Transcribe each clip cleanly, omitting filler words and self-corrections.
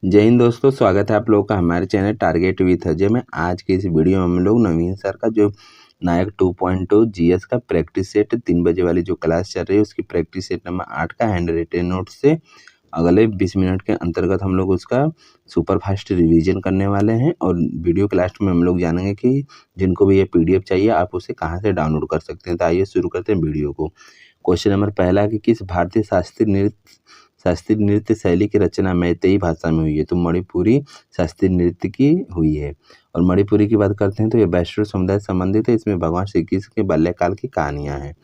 जय हिंद दोस्तों, स्वागत है आप लोगों का हमारे चैनल टारगेट विथ अजय में। आज के इस वीडियो में हम लोग नवीन सर का जो नायक 2.0 जीएस का प्रैक्टिस सेट 3 बजे वाली जो क्लास चल रही है उसकी प्रैक्टिस सेट नंबर 8 का हैंड रिटेन नोट से अगले 20 मिनट के अंतर्गत हम लोग उसका सुपर फास्ट रिवीजन करने वाले हैं। और वीडियो के लास्ट में हम लोग जानेंगे कि जिनको भी ये पीडीएफ चाहिए आप उसे कहाँ से डाउनलोड कर सकते हैं। तो आइए शुरू करते हैं वीडियो को। क्वेश्चन नंबर पहला कि किस भारतीय शास्त्रीय नृत्य शैली की रचना मैतेई भाषा में हुई है? तो मणिपुरी शास्त्रीय नृत्य की हुई है। और मणिपुरी की बात करते हैं तो ये वैष्णव समुदाय से संबंधित है। इसमें भगवान श्री कृष्ण के बाल्यकाल की कहानियां हैं।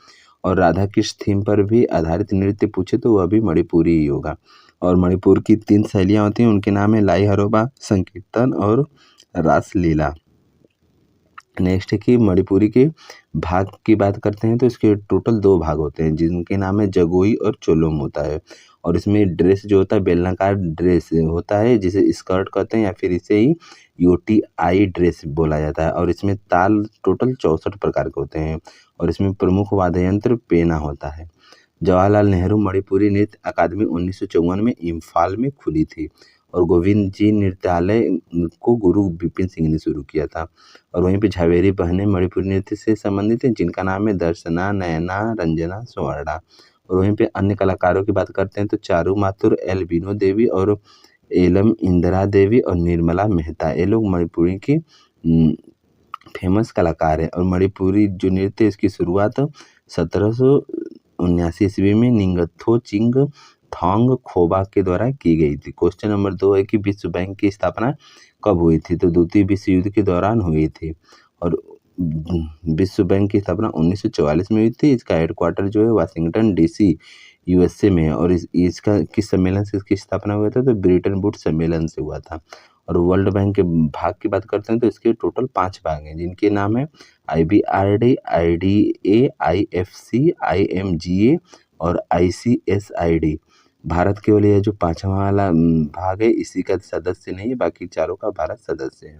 और राधा कृष्ण थीम पर भी आधारित नृत्य पूछे तो वह भी मणिपुरी ही होगा। और मणिपुर की 3 शैलियाँ होती हैं, उनके नाम है लाई हरोबा, संकीर्तन और रासलीला। नेक्स्ट है कि मणिपुरी के भाग की बात करते हैं तो इसके टोटल 2 भाग होते हैं जिनके नाम है जगोई और चोलोम होता है। और इसमें ड्रेस जो होता है बेलनाकार ड्रेस होता है जिसे स्कर्ट कहते हैं या फिर इसे ही यूटीआई ड्रेस बोला जाता है। और इसमें ताल टोटल 64 प्रकार के होते हैं। और इसमें प्रमुख वाद्य यंत्र पेना होता है। जवाहरलाल नेहरू मणिपुरी नृत्य अकादमी 1954 में इम्फाल में खुली थी। और गोविंद जी नृत्यालय को गुरु विपिन सिंह ने शुरू किया था। और वहीं पे झावेरी बहनें मणिपुरी नृत्य से संबंधित हैं जिनका नाम है दर्शना, नयना, रंजना, स्वर्णा। और वहीं पे अन्य कलाकारों की बात करते हैं तो चारू माथुर, एल बीनो देवी और एलम इंदिरा देवी और निर्मला मेहता, ये लोग मणिपुरी की फेमस कलाकार है। और मणिपुरी जो नृत्य इसकी शुरुआत 1779 ईस्वी में निंगथो चिंग थोंग खोबा के द्वारा की गई थी। क्वेश्चन नंबर 2 है कि विश्व बैंक की स्थापना कब हुई थी? तो द्वितीय विश्व युद्ध के दौरान हुई थी। और विश्व बैंक की स्थापना 1944 में हुई थी। इसका हेडक्वार्टर जो है वाशिंगटन डीसी यूएसए में है। और इसका किस सम्मेलन से इसकी स्थापना हुआ था? तो ब्रिटेन वुड्स सम्मेलन से हुआ था। और वर्ल्ड बैंक के भाग की बात करते हैं तो इसके टोटल 5 भाग हैं जिनके नाम है IBRD, IDA, IFC, IMGA और ICSID। भारत केवल यह जो 5वां वाला भाग है इसी का सदस्य नहीं है, बाकी चारों का भारत सदस्य है।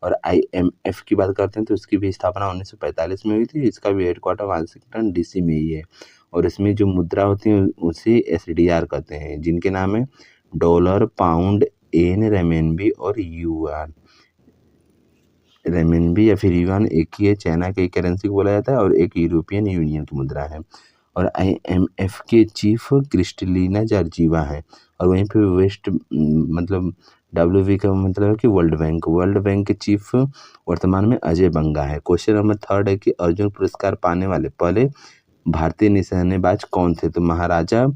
और IMF की बात करते हैं तो इसकी भी स्थापना 1945 में हुई थी। इसका भी हेडक्वार्टर वाशिंगटन डीसी में ही है। और इसमें जो मुद्रा होती है उसे SDR कहते हैं जिनके नाम है डॉलर, पाउंड, येन, रेमेनबी और युआन। रेमेनबी या फिर युआन एक ही है, चाइना की करेंसी को बोला जाता है और एक यूरोपियन यूनियन की मुद्रा है। और IMF के चीफ क्रिस्टलिना जॉर्जीवा है। और वहीं पे वेस्ट मतलब WV का मतलब है कि वर्ल्ड बैंक के चीफ वर्तमान में अजय बंगा है। क्वेश्चन नंबर 3 है कि अर्जुन पुरस्कार पाने वाले पहले भारतीय निशानेबाज कौन थे? तो महाराजा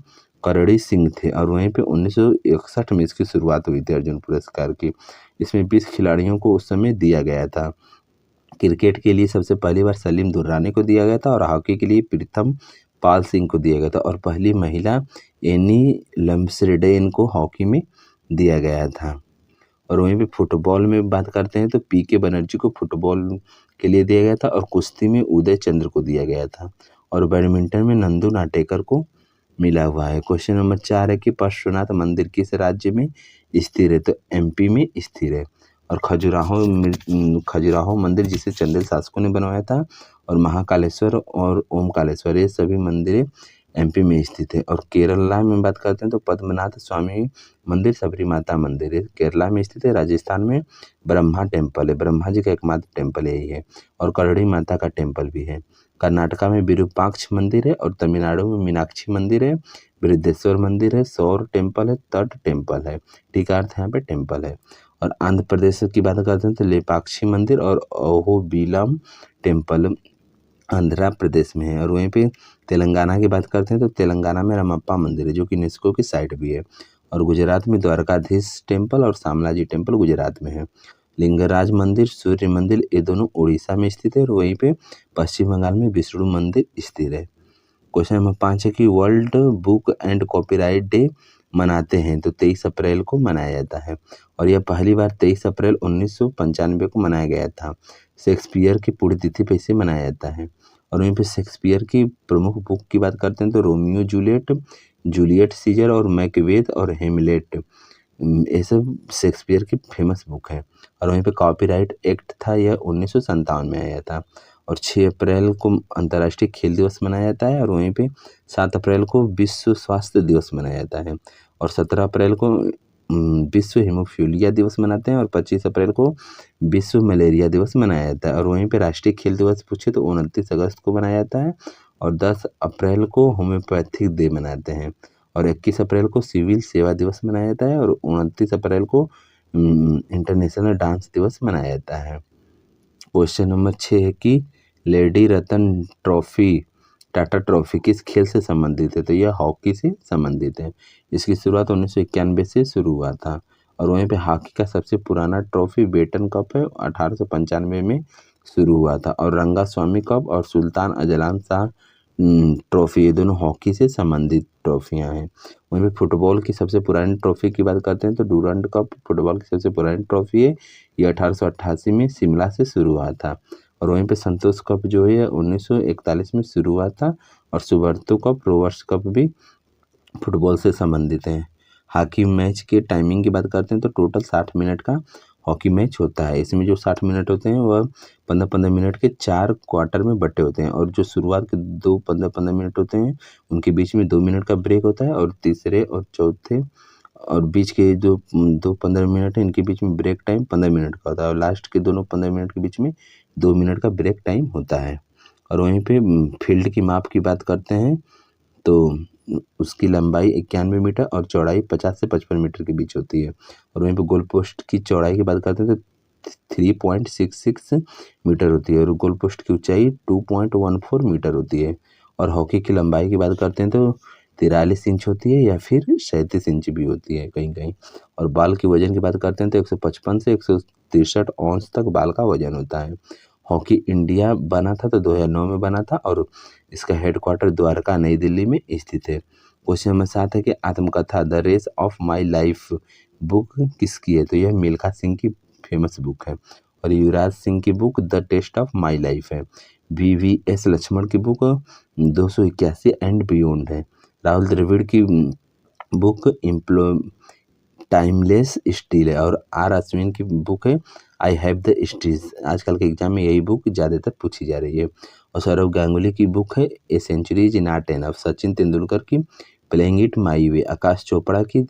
करणी सिंह थे। और वहीं पे 1961 में इसकी शुरुआत हुई थी अर्जुन पुरस्कार की। इसमें 20 खिलाड़ियों को उस समय दिया गया था। क्रिकेट के लिए सबसे पहली बार सलीम दुर्रानी को दिया गया था। और हॉकी के लिए प्रीतम पाल सिंह को दिया गया था। और पहली महिला एनी लम्सडेन को हॉकी में दिया गया था। और वहीं पे फुटबॉल में बात करते हैं तो PK बनर्जी को फुटबॉल के लिए दिया गया था। और कुश्ती में उदय चंद्र को दिया गया था। और बैडमिंटन में नंदू नाटेकर को मिला हुआ है। क्वेश्चन नंबर 4 है कि पार्श्वनाथ मंदिर किस राज्य में स्थिर है? तो MP में स्थिर है। और खजुराहो मंदिर जिसे चंदेल शासकों ने बनवाया था। और महाकालेश्वर और ओमकालेश्वर ये सभी मंदिर MP में स्थित है। और केरला में बात करते हैं तो पद्मनाथ स्वामी मंदिर, सबरी माता मंदिर है केरला में स्थित है। राजस्थान में ब्रह्मा टेम्पल है, ब्रह्मा जी का एकमात्र टेम्पल यही है। और करणी माता का टेम्पल भी है। कर्नाटका में विरूपाक्ष मंदिर है। और तमिलनाडु में मीनाक्षी मंदिर है, बृहदेश्वर मंदिर है, सौर टेम्पल है, तट टेम्पल है। ठीक अर्थ यहाँ पे टेम्पल है। और आंध्र प्रदेश की बात करते हैं तो लेपाक्षी मंदिर और अहोबिलम टेम्पल आंध्र प्रदेश में है। और वहीं पे तेलंगाना की बात करते हैं तो तेलंगाना में रमप्पा मंदिर है जो कि यूनेस्को की साइट भी है। और गुजरात में द्वारकाधीश टेम्पल और शामलाजी टेम्पल गुजरात में है। लिंगराज मंदिर, सूर्य मंदिर ये दोनों उड़ीसा में स्थित है। और वहीं पे पश्चिम बंगाल में विष्णु मंदिर स्थित है। क्वेश्चन नंबर 5 है कि world book and copyright day मनाते हैं तो 23 अप्रैल को मनाया जाता है। और यह पहली बार 23 अप्रैल 1995 को मनाया गया था। शेक्सपियर की पुण्यतिथि पे इसे मनाया जाता है। और वहीं पे शेक्सपियर की प्रमुख बुक की बात करते हैं तो रोमियो जूलियट, जूलियट सीजर और मैकबेथ और हेमलेट, ये सब शेक्सपियर की फेमस बुक है। और वहीं पे कॉपीराइट एक्ट था, यह 1957 में आया था। और 6 अप्रैल को अंतर्राष्ट्रीय खेल दिवस मनाया जाता है। और वहीं पे 7 अप्रैल को विश्व स्वास्थ्य दिवस मनाया जाता है। और 17 अप्रैल को विश्व हीमोफीलिया दिवस मनाते हैं और 25 अप्रैल को विश्व मलेरिया दिवस मनाया जाता है। और वहीं पे राष्ट्रीय खेल दिवस पूछे तो 29 अगस्त को मनाया जाता है और 10 अप्रैल को होम्योपैथिक डे मनाते हैं और 21 अप्रैल को सिविल सेवा दिवस मनाया जाता है और 29 अप्रैल को इंटरनेशनल डांस दिवस मनाया जाता है। क्वेश्चन नंबर 6 है कि लेडी रतन ट्रॉफी टाटा ट्रॉफी किस खेल से संबंधित है? तो यह हॉकी से संबंधित है। इसकी शुरुआत 1991 से शुरू हुआ था और वहीं पे हॉकी का सबसे पुराना ट्रॉफी बेटन कप है, 1895 में शुरू हुआ था और रंगास्वामी कप और सुल्तान अजलान शाह ट्रॉफी, ये दोनों हॉकी से संबंधित ट्रॉफियां हैं। वहीं पे फुटबॉल की सबसे पुरानी ट्रॉफी की बात करते हैं तो डूरंड कप फुटबॉल की सबसे पुरानी ट्रॉफी है। ये 1888 में शिमला से शुरू हुआ था और वहीं पे संतोष कप जो है 1941 में शुरू हुआ था और सुब्रतो कप रोवर्स कप भी फुटबॉल से संबंधित हैं। हॉकी मैच के टाइमिंग की बात करते हैं तो टोटल 60 मिनट का हॉकी मैच होता है। इसमें जो 60 मिनट होते हैं वह 15-15 मिनट के 4 क्वार्टर में बटे होते हैं और जो शुरुआत के 2 15-15 मिनट होते हैं उनके बीच में 2 मिनट का ब्रेक होता है और तीसरे और चौथे और बीच के जो 2-15 मिनट है इनके बीच में ब्रेक टाइम 15 मिनट का होता है और लास्ट के दोनों 15 मिनट के बीच में 2 मिनट का ब्रेक टाइम होता है। और वहीं पे फील्ड की माप की बात करते हैं तो उसकी लंबाई 91 मीटर और चौड़ाई 50 से 55 मीटर के बीच होती है। और वहीं पे गोल पोस्ट की चौड़ाई की बात करते हैं तो 3.66 मीटर होती है और गोल पोस्ट की ऊंचाई 2.14 मीटर होती है। और हॉकी की लंबाई की बात करते हैं तो 43 इंच होती है या फिर 37 इंच भी होती है कहीं कहीं। और बाल के वजन की बात करते हैं तो 155 से 163 औंस तक बाल का वजन होता है। हॉकी इंडिया बना था तो 2009 में बना था और इसका हेडक्वार्टर द्वारका नई दिल्ली में स्थित है। क्वेश्चन नंबर 7 है कि आत्मकथा the race of my life book किसकी है? तो यह मिल्खा सिंह की फेमस बुक है। और युवराज सिंह की book the test of my life है। VVS लक्ष्मण की बुक 281 एंड बियॉन्ड है। राहुल द्रविड़ की बुक इम्प्लो टाइमलेस स्टील है और R अश्विन की बुक है आई हैव द स्टीज। आजकल के एग्जाम में यही बुक ज़्यादातर पूछी जा रही है। और सौरव गांगुली की बुक है a century is not enough. Sachin Tendulkar की playing it my way. Aakash Chopra की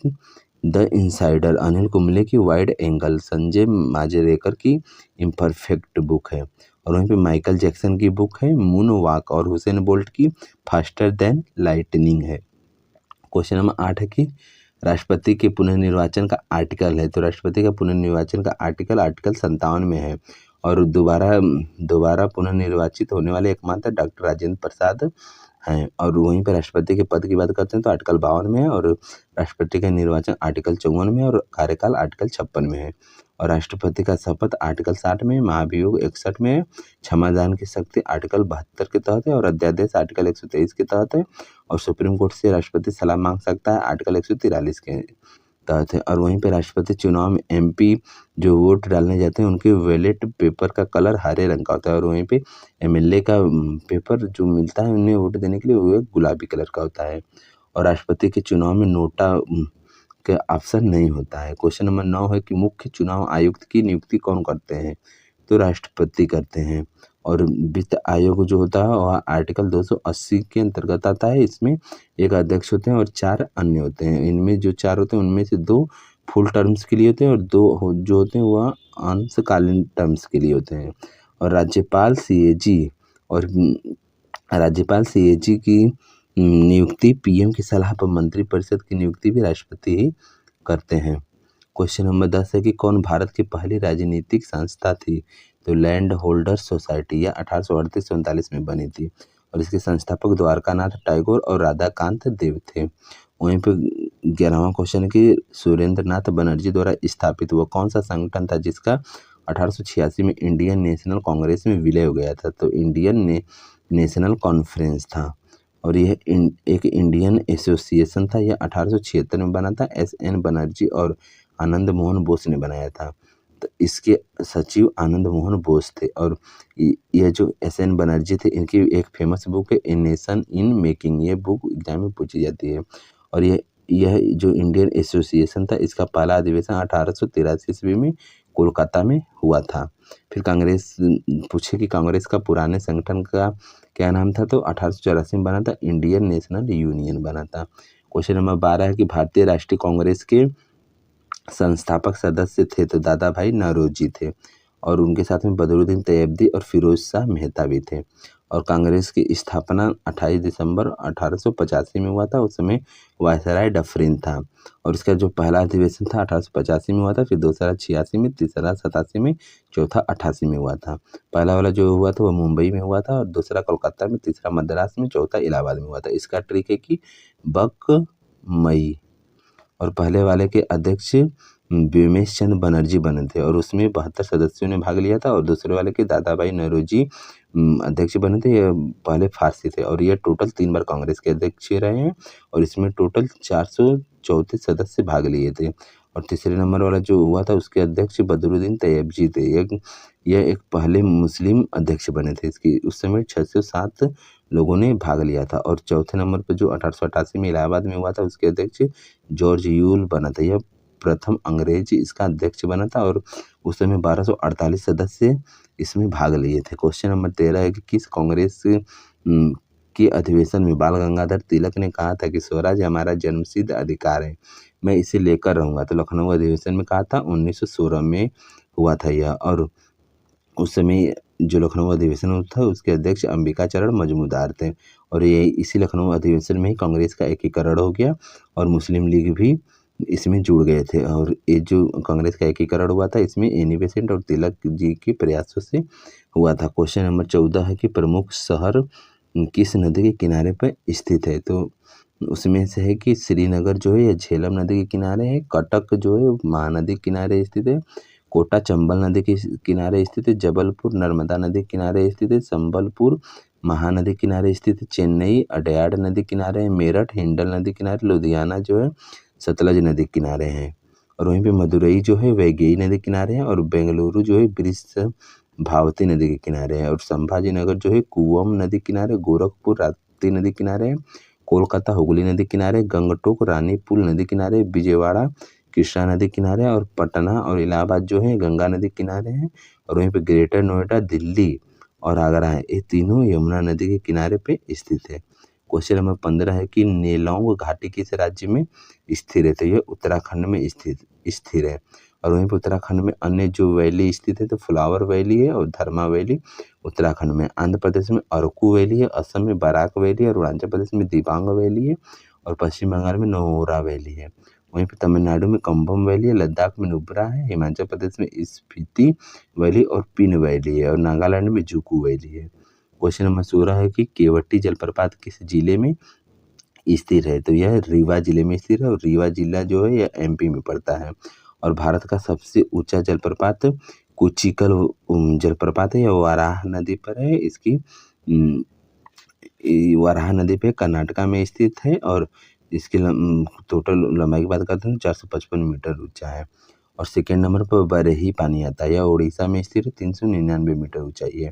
द इनसाइडर। अनिल कुंबले की वाइड एंगल। संजय मांजरेकर की इम्परफेक्ट बुक है। और वहीं पे माइकल जैक्सन की बुक है मून वॉक और हुसैन बोल्ट की फास्टर देन लाइटनिंग है। क्वेश्चन नंबर 8 है कि राष्ट्रपति के पुनर्निर्वाचन का आर्टिकल है। तो राष्ट्रपति का पुनर्निर्वाचन का आर्टिकल 57 में है और दोबारा पुनर्निर्वाचित होने वाले एकमात्र डॉक्टर राजेंद्र प्रसाद हैं। और वहीं पर राष्ट्रपति के पद की बात करते हैं तो आर्टिकल 52 में है और राष्ट्रपति का निर्वाचन आर्टिकल 54 में और कार्यकाल आर्टिकल 56 में है। और राष्ट्रपति का शपथ आर्टिकल 60 में, महाभियोग 61 में है, क्षमादान की शक्ति आर्टिकल 72 के तहत है और अध्यादेश आर्टिकल 123 के तहत है और सुप्रीम कोर्ट से राष्ट्रपति सलाह मांग सकता है आर्टिकल 143 के तहत है। और वहीं पे राष्ट्रपति चुनाव में MP जो वोट डालने जाते हैं उनके बैलेट पेपर का कलर हरे रंग का होता है और वहीं पे MLA का पेपर जो मिलता है उन्हें वोट देने के लिए वो गुलाबी कलर का होता है। और राष्ट्रपति के चुनाव में नोटा का ऑप्शन नहीं होता है। क्वेश्चन नंबर 9 है कि मुख्य चुनाव आयुक्त की नियुक्ति कौन करते हैं? तो राष्ट्रपति करते हैं। और वित्त आयोग जो होता है वह आर्टिकल 280 के अंतर्गत आता है। इसमें एक अध्यक्ष होते हैं और 4 अन्य होते हैं। इनमें जो 4 होते हैं उनमें से 2 फुल टर्म्स के लिए होते हैं और 2 जो होते हैं वह अंशकालीन टर्म्स के लिए होते हैं। और राज्यपाल CAG की नियुक्ति PM की सलाह पर मंत्रिपरिषद की नियुक्ति भी राष्ट्रपति ही करते हैं। क्वेश्चन नंबर 10 है कि कौन भारत की पहली राजनीतिक संस्था थी? तो लैंड होल्डर्स सोसाइटी या 1838-39 में बनी थी और इसके संस्थापक द्वारकानाथ टैगोर और राधाकांत देव थे। वहीं पे 11वां क्वेश्चन है कि सुरेंद्र नाथ बनर्जी द्वारा स्थापित वह कौन सा संगठन था जिसका 1886 में इंडियन नेशनल कांग्रेस में विलय हो गया था? तो इंडियन नेशनल कॉन्फ्रेंस था। और यह एक इंडियन एसोसिएशन था। यह 1876 में बना था। SN बनर्जी और आनंद मोहन बोस ने बनाया था। तो इसके सचिव आनंद मोहन बोस थे। और यह जो SN बनर्जी थे इनकी एक फेमस बुक है ए नेशन इन मेकिंग। ये बुक एग्जाम में पूछी जाती है। और यह जो इंडियन एसोसिएशन था इसका पहला अधिवेशन 1883 ईस्वी में कोलकाता में हुआ था। फिर कांग्रेस पूछे कि कांग्रेस का पुराने संगठन का क्या नाम था? तो 1884 में बना था। इंडियन नेशनल यूनियन बना था। क्वेश्चन नंबर 12 है कि भारतीय राष्ट्रीय कांग्रेस के संस्थापक सदस्य थे तो दादा भाई नौरोजी थे और उनके साथ में बदरुद्दीन तैयबी और फिरोज शाह मेहता भी थे। और कांग्रेस की स्थापना 28 दिसंबर 1885 में हुआ था। उस समय वायसराय डफरिन था और इसका जो पहला अधिवेशन था 1885 में हुआ था, फिर दूसरा 86 में, तीसरा 87 में, चौथा 88 में हुआ था। पहला वाला जो हुआ था वो मुंबई में हुआ था और दूसरा कोलकाता में, तीसरा मद्रास में, चौथा इलाहाबाद में हुआ था। इसका ट्रिक है कि बक मई और पहले वाले के अध्यक्ष व्योमेश चंद्र बनर्जी बने थे और उसमें 72 सदस्यों ने भाग लिया था और दूसरे वाले के दादा भाई नौरोजी अध्यक्ष बने थे। ये पहले फारसी थे और ये टोटल 3 बार कांग्रेस के अध्यक्ष रहे हैं और इसमें टोटल 434 सदस्य भाग लिए थे। और तीसरे नंबर वाला जो हुआ था उसके अध्यक्ष बदरुद्दीन तैयबजी थे। यह एक पहले मुस्लिम अध्यक्ष बने थे। इसकी उस समय 607 लोगों ने भाग लिया था। और चौथे नंबर पर जो 1888 में इलाहाबाद में हुआ था उसके अध्यक्ष जॉर्ज यूल बना था। यह प्रथम अंग्रेज इसका अध्यक्ष बना था और उस समय 1248 सदस्य इसमें भाग लिए थे। क्वेश्चन नंबर 13 है कि किस कांग्रेस के अधिवेशन में बाल गंगाधर तिलक ने कहा था कि स्वराज हमारा जन्मसिद्ध अधिकार है, मैं इसे लेकर रहूंगा। तो लखनऊ अधिवेशन में कहा था, 1916 में हुआ था यह। और उस समय जो लखनऊ अधिवेशन हुआ था उसके अध्यक्ष अंबिकाचरण मजूमदार थे और ये इसी लखनऊ अधिवेशन में ही कांग्रेस का एकीकरण हो गया और मुस्लिम लीग भी इसमें जुड़ गए थे। और ये जो कांग्रेस का एकीकरण हुआ था इसमें एनी बेसेंट और तिलक जी के प्रयासों से हुआ था। क्वेश्चन नंबर 14 है कि प्रमुख शहर किस नदी के किनारे पर स्थित है। तो उसमें से है कि श्रीनगर जो है यह झेलम नदी के किनारे है, कटक जो है महानदी के किनारे स्थित है, कोटा चंबल नदी के किनारे स्थित है, जबलपुर नर्मदा नदी के किनारे स्थित है, संबलपुर महानदी किनारे स्थित है, चेन्नई अडयार नदी किनारे है, मेरठ हिंडल नदी किनारे, लुधियाना जो है सतलज नदी किनारे हैं और वहीं पे मदुरई जो है वैगई नदी किनारे है और बेंगलुरु जो है भावती नदी के किनारे है और संभाजी नगर जो है कुवम नदी किनारे, गोरखपुर राप्ती नदी किनारे है, कोलकाता हुगली नदी किनारे, गंगटोक रानीपुल नदी किनारे, विजयवाड़ा कृष्णा नदी किनारे और पटना और इलाहाबाद जो है गंगा नदी किनारे हैं और वहीं पे ग्रेटर नोएडा दिल्ली और आगरा है, ये तीनों यमुना नदी के किनारे पे स्थित है। क्वेश्चन नंबर 15 है कि नेलोंग घाटी किस राज्य में स्थिर है। तो ये उत्तराखंड में स्थिर है और वहीं पर उत्तराखंड में अन्य जो वैली स्थित है तो फ्लावर वैली है और धर्मा वैली उत्तराखंड में, आंध्र प्रदेश में अरकू वैली है, असम में बराक वैली है, अरुणाचल प्रदेश में दिबांग वैली है और पश्चिम बंगाल में नोरा वैली है। वहीं पर तमिलनाडु में कंबम वैली है, लद्दाख में नुब्रा है, हिमाचल प्रदेश में स्पीति वैली और पिन वैली है और नागालैंड में जुकू वैली है। क्वेश्चन नंबर 16 है कि केवट्टी जलप्रपात किस जिले में स्थिर है। तो यह रीवा जिले में स्थिर है और रीवा जिला जो है यह एमपी में पड़ता है। और भारत का सबसे ऊंचा जलप्रपात कुचिकल जलप्रपात है, यह वाराह नदी पर है। इसकी वाराह नदी पे कर्नाटका में स्थित है और इसकी टोटल लंबाई की बात करते हैं 455 मीटर ऊंचा है। और सेकेंड नंबर पर बरही पानी आता है, यह उड़ीसा में स्थित है, 399 मीटर ऊंचाई है।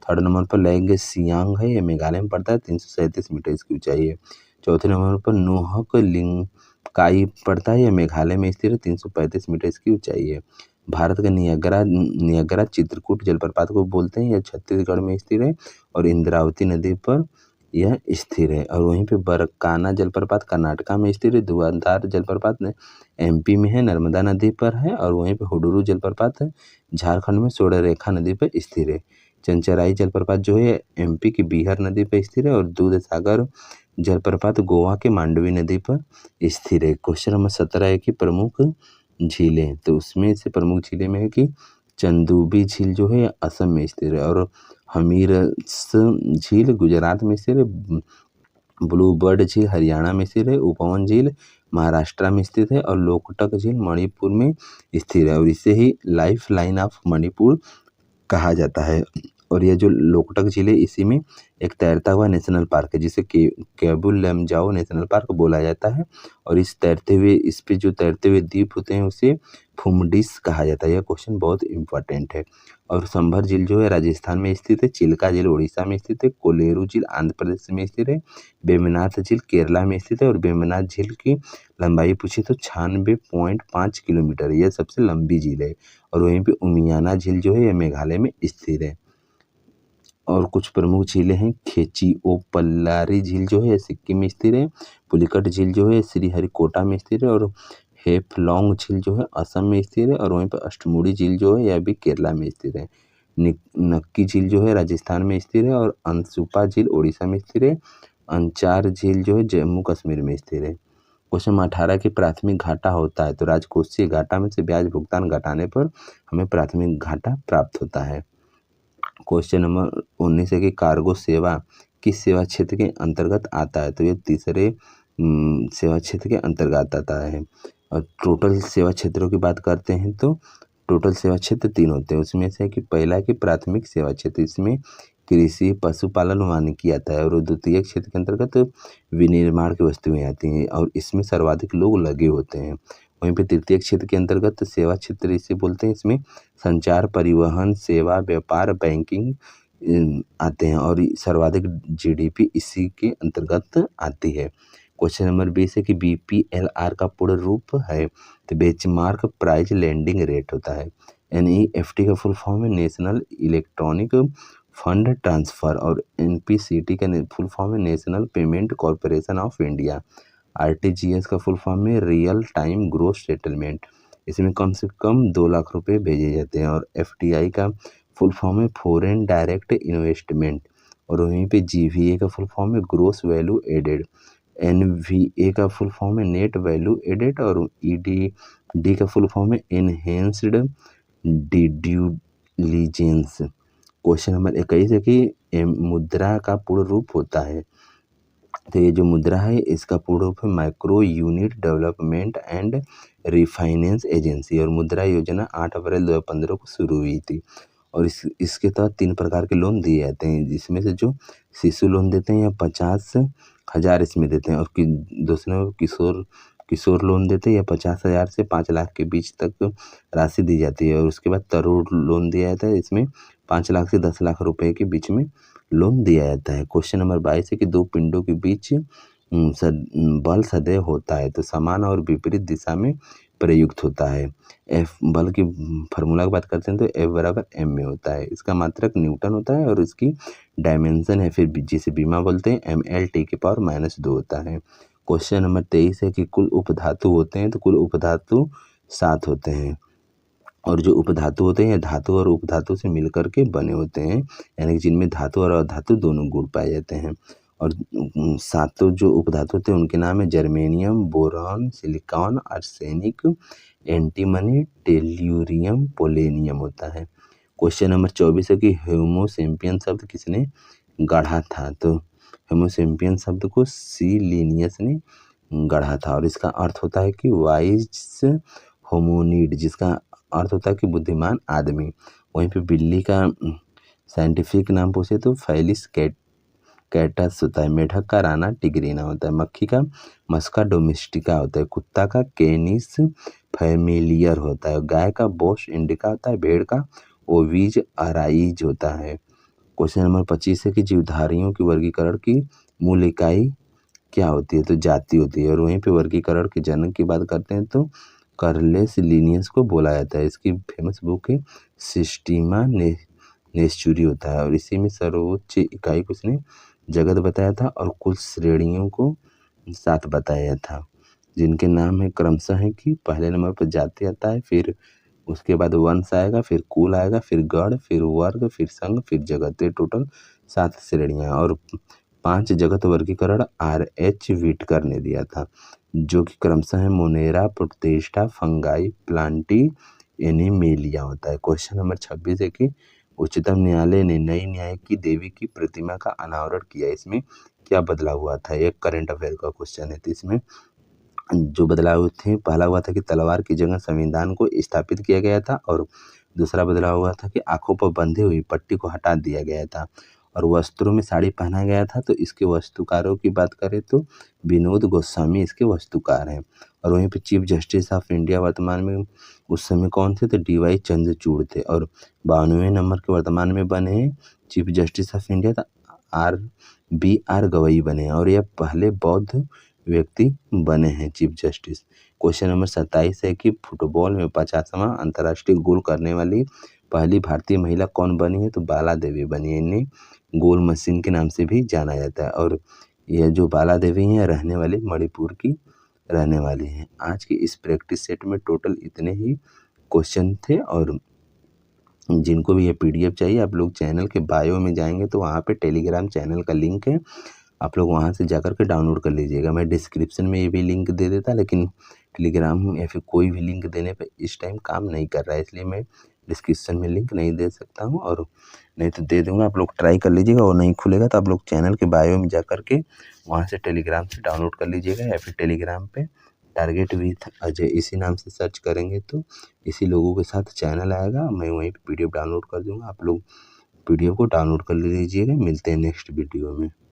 थर्ड नंबर पर लेंग सियांग है, यह मेघालय में पड़ता है, 337 मीटर इसकी ऊंचाई है। चौथे नंबर पर नोहक लिंकाई पड़ता है, यह मेघालय में स्थित है, 335 मीटर इसकी ऊंचाई है। भारत का नियाग्रा चित्रकूट जलप्रपात को बोलते हैं, यह छत्तीसगढ़ में स्थित है और इंद्रावती नदी पर यह स्थिर है। और वहीं पे बरकाना जलप्रपात कर्नाटका में स्थित है, धुआंधार जलप्रपात एमपी में है, नर्मदा नदी पर है और वहीं पे हुडुरू जलप्रपात है झारखंड में स्वर्णरेखा नदी पर स्थिर है। चंचराई जलप्रपात जो है एमपी की बीहर नदी पर स्थिर है और दूध सागर जलप्रपात गोवा के मांडवी नदी पर स्थिर है। क्वेश्चन नंबर 17 है कि प्रमुख झीलें। तो उसमें से प्रमुख झीलें में है कि चंदूबी झील जो है असम में स्थित है और हमीरस झील गुजरात में स्थित है, ब्लू बर्ड झील हरियाणा में स्थित है, उपवन झील महाराष्ट्र में स्थित है और लोकटक झील मणिपुर में स्थित है और इसे ही लाइफ लाइन ऑफ मणिपुर कहा जाता है। और यह जो लोकटक झील है इसी में एक तैरता हुआ नेशनल पार्क है जिसे केबुल लमजाओ नेशनल पार्क बोला जाता है और इस पे जो तैरते हुए द्वीप होते हैं उसे फुमडिस कहा जाता है। यह क्वेश्चन बहुत इंपॉर्टेंट है। और संभर झील जो है राजस्थान में स्थित है, चिल्का झील उड़ीसा में स्थित है, कोलेरू झील आंध्र प्रदेश में स्थित है, वेम्बनाथ झील केरला में स्थित है और वेम्बनाथ झील की लंबाई पूछे तो 96.5 किलोमीटर है, यह सबसे लंबी झील है। और वहीं पे उमियाना झील जो है यह मेघालय में स्थित है। और कुछ प्रमुख झीलें हैं, खेचिओपल्लारी झील जो है सिक्किम में स्थित है, पुलिकट झील जो है श्रीहरिकोटा में स्थित है और हेफलॉन्ग झील जो है असम में स्थित है और वहीं पर अष्टमुडी झील जो है यह भी केरला में स्थित है। नक्की झील जो है राजस्थान में स्थित है और अनसुपा झील उड़ीसा में स्थित है। अंचार झील जो है जम्मू कश्मीर में स्थित है। क्वेश्चन 18 की प्राथमिक घाटा होता है तो राजकोषीय घाटा में से ब्याज भुगतान घटाने पर हमें प्राथमिक घाटा प्राप्त होता है। क्वेश्चन नंबर 19 है कि कार्गो सेवा किस सेवा क्षेत्र के अंतर्गत आता है तो ये तीसरे सेवा क्षेत्र के अंतर्गत आता है। और टोटल सेवा क्षेत्रों की बात करते हैं तो टोटल सेवा क्षेत्र 3 होते हैं। उसमें से कि पहला है कि प्राथमिक सेवा क्षेत्र, इसमें कृषि पशुपालन वानिकी आता है और द्वितीय क्षेत्र के अंतर्गत विनिर्माण की वस्तुएं आती हैं और इसमें सर्वाधिक लोग लगे होते हैं। वहीं पे तृतीय क्षेत्र के अंतर्गत सेवा क्षेत्र इसे बोलते हैं, इसमें संचार परिवहन सेवा व्यापार बैंकिंग आते हैं और सर्वाधिक जीडीपी इसी के अंतर्गत आती है। क्वेश्चन नंबर 20 है कि बीपीएलआर का पूर्ण रूप है तो बेंचमार्क प्राइस लैंडिंग रेट होता है। एनईएफटी का फुल फॉर्म है नेशनल इलेक्ट्रॉनिक फंड ट्रांसफर और एनपीसीटी का फुल फॉर्म है national payment corporation of India. RTGS का फुल फॉर्म है रियल टाइम ग्रोस सेटलमेंट, इसमें कम से कम 2 लाख रुपए भेजे जाते हैं। और एफडीआई का फुल फॉर्म है फॉरेन डायरेक्ट इन्वेस्टमेंट और वहीं पे जीवीए का फुल फॉर्म है ग्रोस वैल्यू एडेड। एनवीए का फुल फॉर्म है नेट वैल्यू एडेड और ईडीडी का फुल फॉर्म है एनहेंस्ड डिड्यूलिजेंस। क्वेश्चन नंबर 21 है कि मुद्रा का पूर्ण रूप होता है तो ये जो मुद्रा है इसका पूर्ण रूप है micro unit development and refinance agency और मुद्रा योजना 8 अप्रैल 2015 को शुरू हुई थी। और इसके तहत 3 प्रकार के लोन दिए जाते हैं, जिसमें से जो शिशु लोन देते हैं या 50,000 इसमें देते हैं और दूसरे किशोर लोन देते हैं या 50,000 से 5 लाख के बीच तक राशि दी जाती है। और उसके बाद तरुण लोन दिया जाता है, इसमें 5 लाख से 10 लाख रुपए के बीच में लोन दिया जाता है। क्वेश्चन नंबर 22 है कि 2 पिंडों के बीच बल सदैव होता है तो समान और विपरीत दिशा में प्रयुक्त होता है। एफ बल की फार्मूला की बात करते हैं तो एफ बराबर एम में होता है। इसका मात्रक न्यूटन होता है और इसकी डायमेंशन है फिर जिसे बीमा बोलते हैं ML T की पावर -2 होता है। क्वेश्चन नंबर 23 है कि कुल उपधातु होते हैं तो कुल उपधातु 7 होते हैं और जो उपधातु होते हैं धातु और उपधातु से मिलकर के बने होते हैं, यानी कि जिनमें धातु और अधातु दोनों गुण पाए जाते हैं। और 7 जो उपधातु होते हैं उनके नाम है germanium, boron, silicon, arsenic, antimony, tellurium, polonium होता है। क्वेश्चन नंबर 24 है कि होमोसेपियन शब्द किसने गढ़ा था तो होमोसेपियन शब्द को सी लिनियस ने गढ़ा था और इसका अर्थ होता है कि वाइज होमोनिड, जिसका अर्थ होता है कि बुद्धिमान आदमी। वहीं पे बिल्ली का साइंटिफिक नाम पूछे तो फैलिस कैटस होता है। मेढक का राना टिग्रिना होता है। मक्खी का मस्का डोमेस्टिका होता है। कुत्ता का कैनिस फैमिलियर होता है। गाय का बोस इंडिका होता है। भेड़ का ओविज अराइज होता है। क्वेश्चन नंबर 25 है कि जीवधारियों की वर्गीकरण की मूल इकाई क्या होती है तो जाति होती है। और वहीं पे वर्गीकरण के जनक की बात करते हैं तो कार्लेस लिनियस को बोला जाता है। इसकी फेमस बुक है सिस्टीमा नेस्चुरी होता है और इसी में सर्वोच्च इकाई को इसने जगत बताया था और कुल श्रेणियों को 7 बताया था, जिनके नाम है क्रमशः है कि पहले नंबर पर जाति आता है, फिर उसके बाद वंश आएगा, फिर कुल आएगा, फिर गण, फिर वर्ग, फिर संघ, फिर जगत। ये टोटल 7 श्रेणियाँ और 5 जगत वर्गीकरण RH व्हिटकर ने दिया था, जो कि क्रमशः है Monera, protista, fungi, Plantae, animalia होता है। क्वेश्चन नंबर 26 है कि उच्चतम न्यायालय ने नई न्याय की देवी की प्रतिमा का अनावरण किया, इसमें क्या बदलाव हुआ था। एक करंट अफेयर का क्वेश्चन है तो इसमें जो बदलाव थे, पहला हुआ था कि तलवार की जगह संविधान को स्थापित किया गया था और दूसरा बदलाव हुआ था कि आंखों पर बंधी हुई पट्टी को हटा दिया गया था और वस्त्रों में साड़ी पहना गया था। तो इसके वस्तुकारों की बात करें तो विनोद गोस्वामी इसके वस्तुकार हैं। और वहीं पे चीफ जस्टिस ऑफ इंडिया वर्तमान में उस समय कौन थे तो DY चंद्रचूड़ थे और 92वें नंबर के वर्तमान में बने हैं चीफ जस्टिस ऑफ इंडिया तो RBR गवई बने हैं और यह पहले बौद्ध व्यक्ति बने हैं चीफ जस्टिस। क्वेश्चन नंबर 27 है कि फुटबॉल में 50वां अंतर्राष्ट्रीय गोल करने वाली पहली भारतीय महिला कौन बनी है तो बाला देवी बनी है। इन्हें गोल मशीन के नाम से भी जाना जाता है और यह जो बाला देवी हैं रहने वाली मणिपुर की रहने वाली हैं। आज की इस प्रैक्टिस सेट में टोटल इतने ही क्वेश्चन थे और जिनको भी ये पीडीएफ चाहिए आप लोग चैनल के बायो में जाएँगे तो वहाँ पे टेलीग्राम चैनल का लिंक है। आप लोग वहाँ से जाकर के डाउनलोड कर लीजिएगा। मैं डिस्क्रिप्शन में ये भी लिंक दे देता लेकिन टेलीग्राम या फिर कोई भी लिंक देने पे इस टाइम काम नहीं कर रहा है, इसलिए मैं डिस्क्रिप्शन में लिंक नहीं दे सकता हूँ और नहीं तो दे दूँगा। आप लोग ट्राई कर लीजिएगा और नहीं खुलेगा तो आप लोग चैनल के बायो में जाकर के वहाँ से टेलीग्राम से डाउनलोड कर लीजिएगा या फिर टेलीग्राम पे टारगेट विथ अजय इसी नाम से सर्च करेंगे तो इसी लोगों के साथ चैनल आएगा। मैं वहीं पे पीडीएफ डाउनलोड कर दूँगा। आप लोग पीडीएफ को डाउनलोड कर लीजिएगा। मिलते हैं नेक्स्ट वीडियो में।